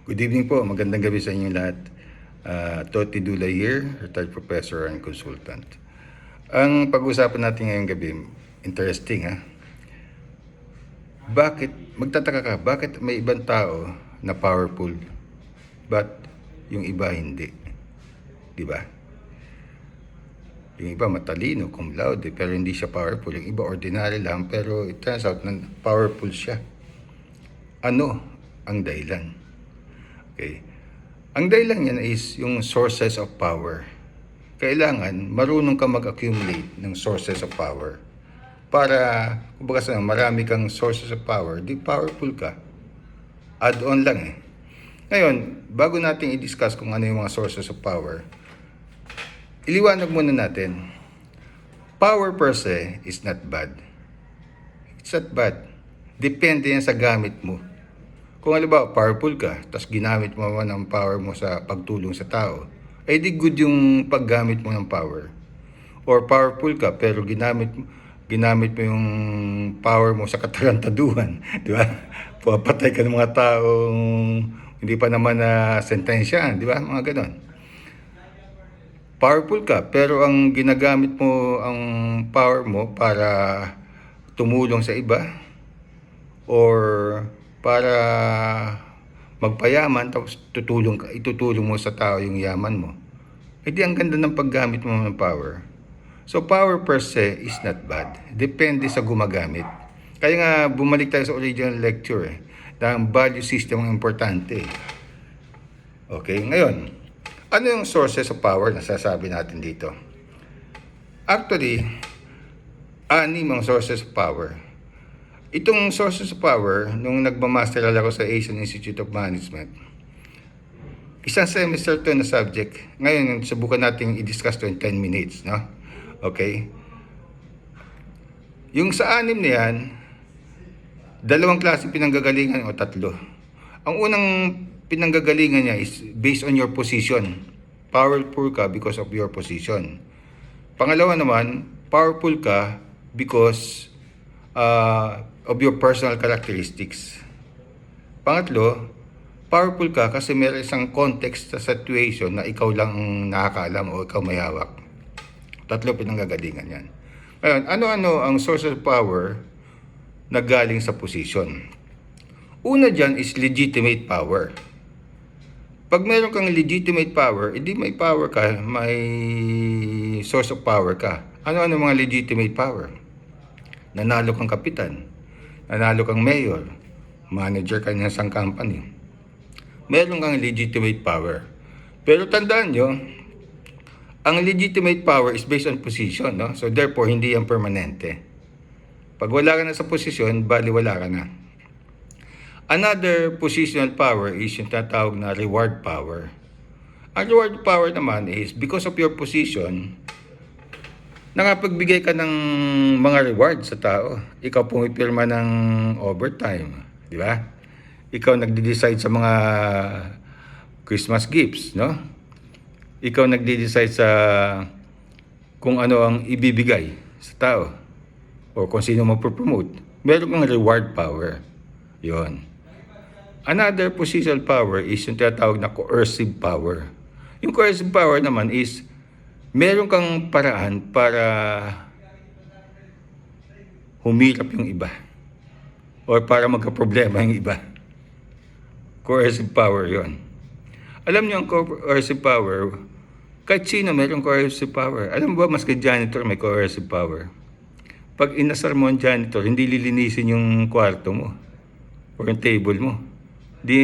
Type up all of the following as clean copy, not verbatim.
Good evening po. Magandang gabi sa inyo lahat. Toti Dulay here, retired professor and consultant. Ang pag-uusapan natin ngayong gabi, interesting ha. Magtataka ka, bakit may ibang tao na powerful, but yung iba hindi? Di ba? Yung iba matalino, cum laude, pero hindi siya powerful. Yung iba ordinary lang, pero it turns out na powerful siya. Ano ang dahilan? Okay. Ang dahilan niyan is yung sources of power. Kailangan marunong ka mag-accumulate ng sources of power. Para, kumbaga sa marami kang sources of power, di powerful ka. Add-on lang eh. Ngayon, bago natin i-discuss kung ano yung mga sources of power, iliwanag muna natin, power per se is not bad. It's not bad. Depende yan sa gamit mo. Kung halimbawa, powerful ka, tapos ginamit mo naman ang power mo sa pagtulong sa tao, ay di good yung paggamit mo ng power. Or powerful ka, pero ginamit mo yung power mo sa katarantaduhan. Di ba? Papatay ka ng mga taong hindi pa naman na sentensyahan. Di ba? Mga ganon. Powerful ka, pero ang ginagamit mo ang power mo para tumulong sa iba, or para magpayaman, tapos itutulong mo sa tao yung yaman mo. Hindi ang ganda ng paggamit mo ng power. So power per se is not bad. Depende sa gumagamit. Kaya nga bumalik tayo sa original lecture na ang value system ang importante. Okay, ngayon, ano yung sources of power na sasabi natin dito? Actually, 6 ang sources of power. Itong sources of power, nung nagmamaster ako sa Asian Institute of Management, isang semester to na subject. Ngayon, subukan natin i-discuss to in 10 minutes, no? Okay? Yung sa 6 na yan, 2 klase pinanggagalingan o 3. Ang unang pinanggagalingan niya is based on your position. Powerful ka because of your position. Pangalawa naman, powerful ka because of your personal characteristics. Pangatlo, powerful ka kasi mayroon isang context sa situation na ikaw lang ang nakakaalam o ikaw may hawak. 3 pinanggagalingan yan. Ngayon, ano-ano ang source of power na galing sa position? Una dyan is legitimate power. Pag meron kang legitimate power, edi may power ka, may source of power ka. Ano-ano mga legitimate power? Nanalo kang kapitan, nanalo kang mayor, manager ka ng isang company. Meron kang legitimate power. Pero tandaan nyo, ang legitimate power is based on position, no? So therefore, hindi yan permanente. Pag wala ka na sa posisyon, bali wala ka na. Another positional power is yung tatawag na reward power. Ang reward power naman is because of your position, nakapagbigay ka ng mga reward sa tao. Ikaw pumipirma ng overtime, di ba? Ikaw nagde-decide sa mga Christmas gifts, no? Ikaw nagde-decide sa kung ano ang ibibigay sa tao o kung sino mo promote. Meron kang reward power. Yon. Another positional power is yung tinatawag na coercive power. Yung coercive power naman is meron kang paraan para humirap yung iba or para magka-problema yung iba. Coercive power yon. Alam niyo ang coercive power, kahit sino merong coercive power. Alam mo ba, mas kay janitor may coercive power. Pag inasar mo ang janitor, hindi lilinisin yung kwarto mo o yung table mo. Di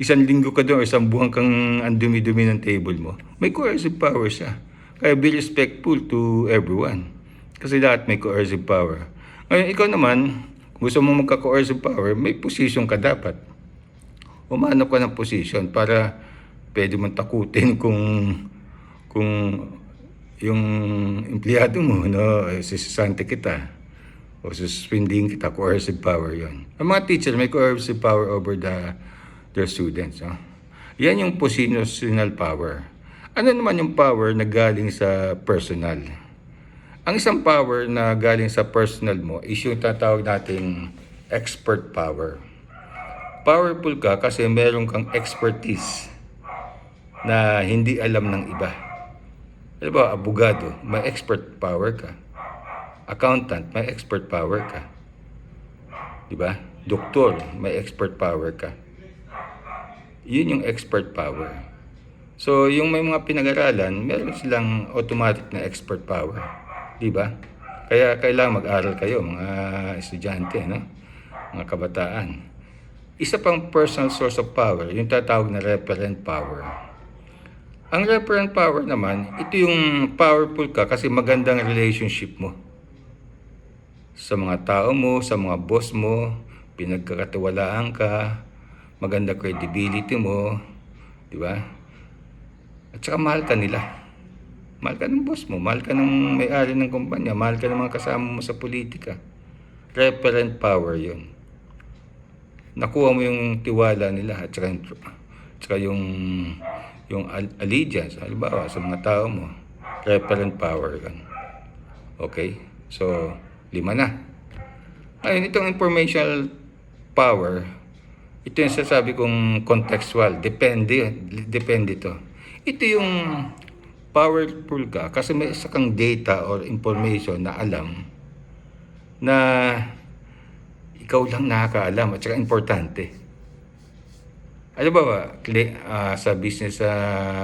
isang linggo ka doon o isang buwan kang andumi-dumi ng table mo. May coercive power siya. Kaya be respectful to everyone. Kasi lahat may coercive power. Ngayon, ikaw naman, kung gusto mo magka-coercive power, may position ka dapat. Umanap ka ng position para pwede mong takutin kung yung empleyado mo, no, sisisante kita o suspending kita, coercive power yon. Ang mga teacher may coercive power over their students. No? Yan yung positional power. Ano naman yung power na galing sa personal? Ang isang power na galing sa personal mo is yung tatawag nating expert power. Powerful ka kasi meron kang expertise na hindi alam ng iba. Alam ba, abogado, may expert power ka. Accountant, may expert power ka. Di ba? Doktor, may expert power ka. Yun yung expert power. So, yung may mga pinag-aralan, meron silang automatic na expert power. Di ba? Kaya kailangan mag-aral kayo, mga estudyante, no? Mga kabataan. Isa pang personal source of power, yung tatawag na referent power. Ang referent power naman, ito yung powerful ka kasi magandang relationship mo sa mga tao mo, sa mga boss mo, pinagkakatiwalaan ka, maganda credibility mo, di ba? At saka mahal ka nila. Mahal ka ng boss mo, mahal ka ng may-ari ng kumpanya, mahal ka ng mga kasama mo sa politika. Referent power yun. Nakuha mo yung tiwala nila at saka yung allegiance, halimbawa sa mga tao mo, referent power yun. Okay? So, 5 na. Ayun, itong informational power, ito yung sasabi kong contextual. Depende to. Ito yung powerful ka kasi may isa kang data or information na alam na ikaw lang nakakaalam at saka importante. Alam ba sa business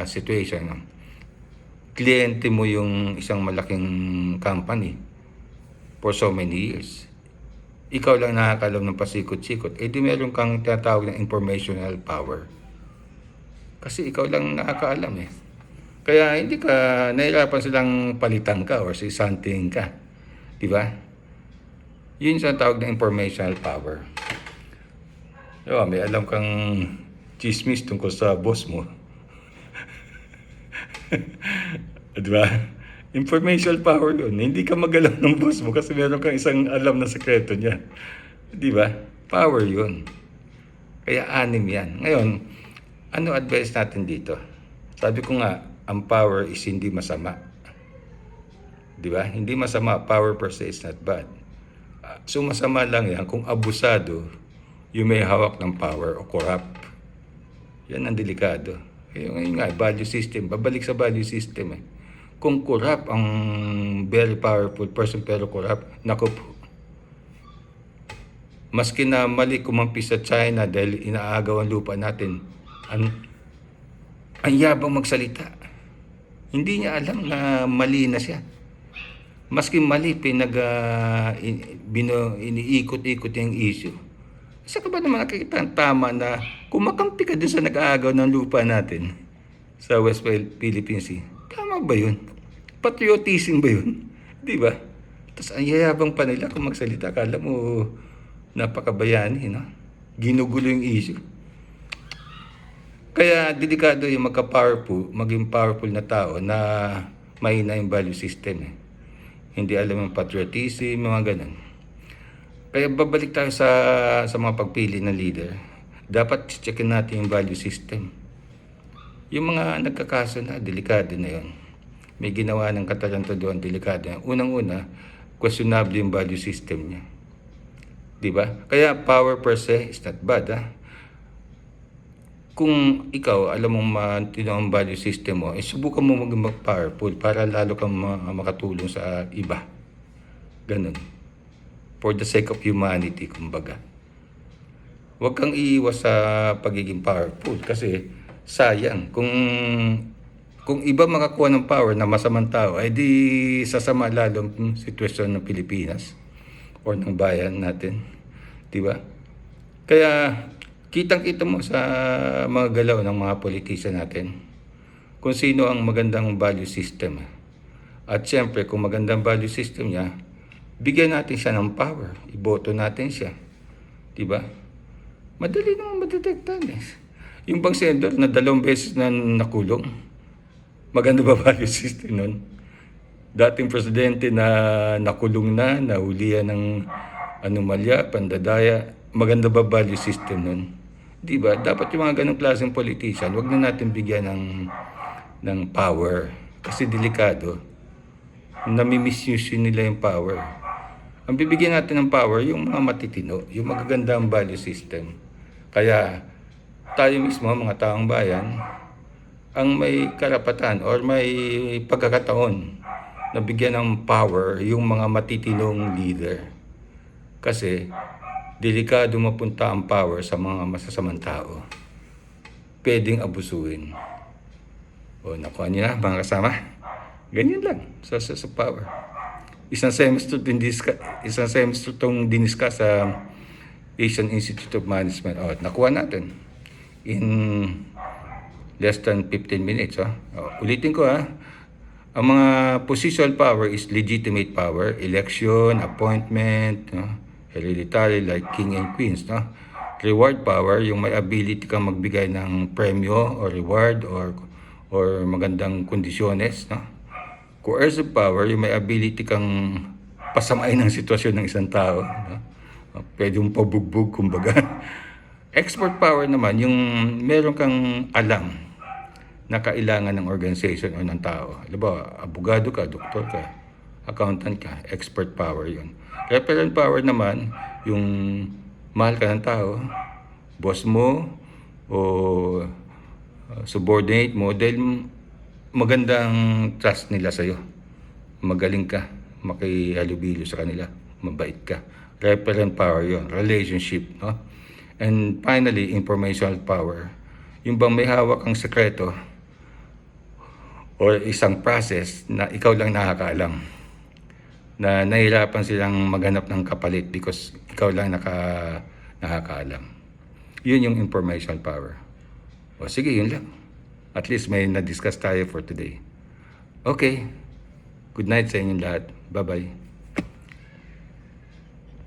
situation, kliyente mo yung isang malaking company for so many years. Ikaw lang nakakalam ng pasikot-sikot. Eh di meron kang tinatawag na informational power. Kasi ikaw lang nakakaalam eh. Kaya hindi ka nahirapan silang palitan ka or sisanting ka. Di ba? Yun yung tawag na informational power. Diba, may alam kang chismis tungkol sa boss mo. Diba? Informational power yun. Hindi ka magalam ng boss mo kasi meron kang isang alam na sekreto niya. Diba? Power yun. Kaya 6 yan. Ngayon, ano advice natin dito? Sabi ko nga, ang power is hindi masama. Diba? Hindi masama. Power per se is not bad. So masama lang yan kung abusado yung may hawak ng power o corrupt. Yan ang delikado. Ngayon nga, value system. Babalik sa value system eh. Kung corrupt ang very powerful person pero corrupt, naku po. Maski na mali kumampi sa China dahil inaagaw ang lupa natin, ang yabang magsalita. Hindi niya alam na mali na siya. Maski mali, iniikot-ikot yung issue. Isa ka ba naman nakikita ang tama na kumakampi ka dun sa nag-aagaw ng lupa natin sa West Philippine Sea? Tama ba yun? Patriotism ba yun? Di ba? Tapos ang yayabang pa nila kung magsalita. Akala mo napakabayani, no? Ginugulo yung issue. Kaya delikado yung maging powerful na tao na mahina yung value system. Hindi alam yung patriotism, mga ganun. Kaya babalik tayo sa mga pagpili ng leader. Dapat checkin natin yung value system. Yung mga nagkakaso na, delikado na yun. May ginawa ng kataranto doon, delikado na. Unang-una, questionable yung value system niya. Diba? Kaya power per se is not bad, ha? Kung ikaw, alam mong matino ang value system mo, subukan mo maging powerful para lalo kang makatulong sa iba. Ganun. For the sake of humanity, kumbaga. Huwag kang iiwas sa pagiging powerful kasi sayang. Kung iba makakuha ng power na masamang tao, ay di sasama lalo ang sitwasyon ng Pilipinas or ng bayan natin. Diba? Kaya kitang-kita mo sa mga galaw ng mga politician natin kung sino ang magandang value system. At siyempre, kung magandang value system niya, bigyan natin siya ng power. Iboto natin siya. Diba? Madali naman madetektan eh. Yung bang senador na 2 beses na nakulong, maganda ba value system nun? Dating presidente na nakulong na, nahulihan ng anomalya, pandadaya, maganda ba value system nun? Diba? Dapat yung mga ganong klaseng politician, wag na natin bigyan ng power. Kasi delikado. Nami-misuse nila yung power. Ang bibigyan natin ng power, yung mga matitino, yung magaganda ang value system. Kaya tayo mismo, mga taong bayan, ang may karapatan or may pagkakataon na bigyan ng power yung mga matitinong leader. Kasi delikado mapunta ang power sa mga masasamang tao. Pwedeng abusuhin. O nakuha niyo na mga kasama? Ganyan lang sa power. Isang semester itong diniscuss sa Asian Institute of Management. O, nakuha natin in less than 15 minutes. Ulitin ko ang mga positional power is legitimate power, election, appointment, hereditary like king and queens. Reward power, yung may ability kang magbigay ng premyo or reward or magandang kondisyones. Coercive power, yung may ability kang pasamain ng sitwasyon ng isang tao. Pwede mong pabugbog, kumbaga. Expert power naman, yung meron kang alam na kailangan ng organization o ng tao. Halimbawa, abogado ka, doktor ka, accountant ka, expert power yun. Referent power naman, yung mahal ka ng tao, boss mo, o subordinate mo, dahil magandang trust nila sa'yo. Magaling ka, makihalubilo sa kanila, mabait ka. Referent power yun, relationship, no? And finally, informational power. Yung bang may hawak ang sekreto or isang process na ikaw lang nakakaalam, na nahihirapan silang maghanap ng kapalit because ikaw lang nakakaalam. Yun yung informational power. O sige, yun lang. At least may na-discuss tayo for today. Okay. Good night sa inyong lahat. Bye-bye.